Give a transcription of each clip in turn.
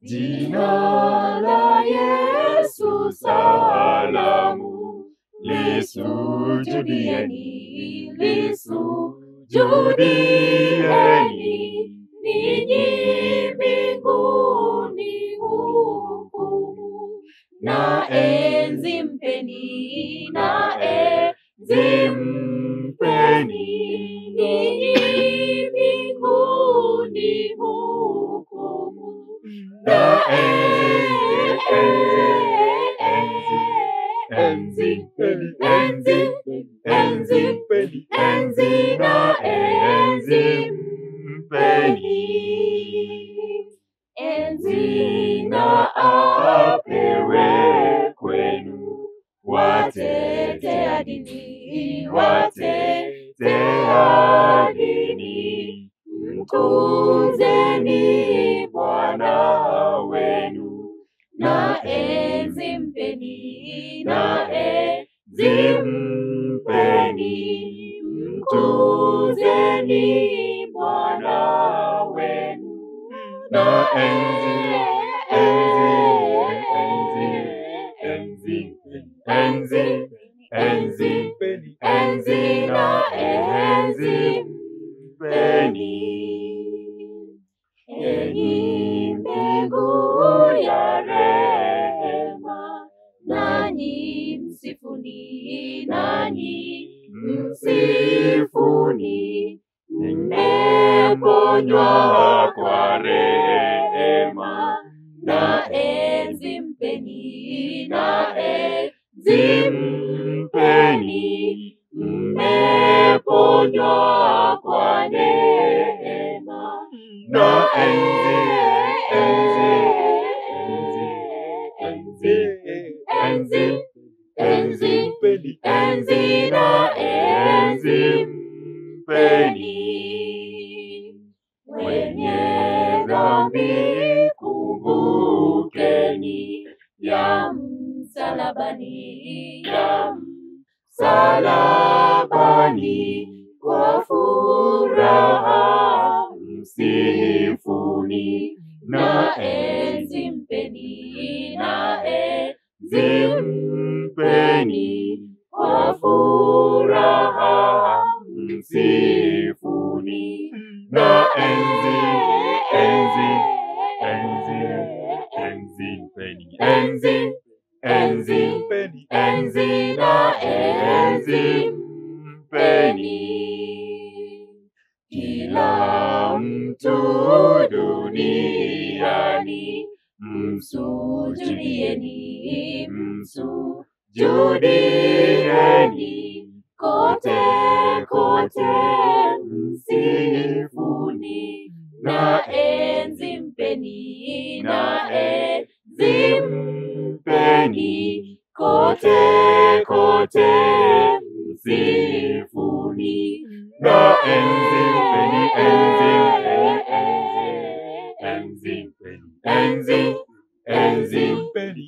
Jina la Yesu salamu, lisujudieni, lisujudieni, ninyi mbinguni hukumu, na enzi mpeni, na enzi mpeni, ninyi mbinguni hukumu, na enzi mpeni, enzi na apewe kwenu, watetea dini, watetea dini, mtunzeni Bwana wenu, na enzi mpeni, na enzi mpeni, mtunzeni Bwana wenu, na enzi na enzi mpeni. Enyi mbegu ya rehema, nanyi msifuni, nanyi msifuni, mmeponywa kwa rehema, na enzi mpeni, na enzi mpeni, mmeponywa kwa neema, na enzi na enzi mpeni. Wenye dhambi kumbukeni, ya msalabani, ya msalabani, kwa furaha msifuni, na enzi mpeni, na enzi mpeni, kwa furaha msifuni, na enzi mpeni, enzi na enzi mpeni. Kila mtu duniani msujudieni, msujudieni, kote kote msifuni, na enzi mpeni, na enzi mpeni, kote kote msifuni, na enzi mpeni,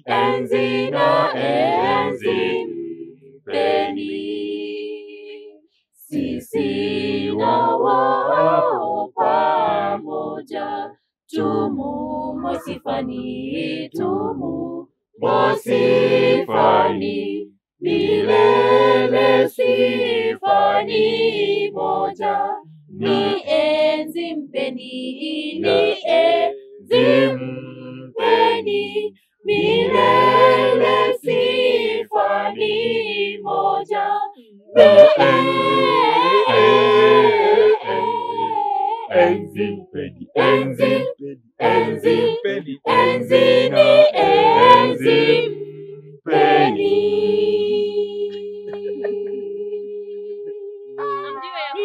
enzi na enzi mpeni. Sisi na wao pamoja, tumu sifani, tumu sifani, milele sifani moja, ni enzi mpeni, ni enzi mpeni, milele sifani moja, na enzi mpeni, enzi ni enzi mpeni.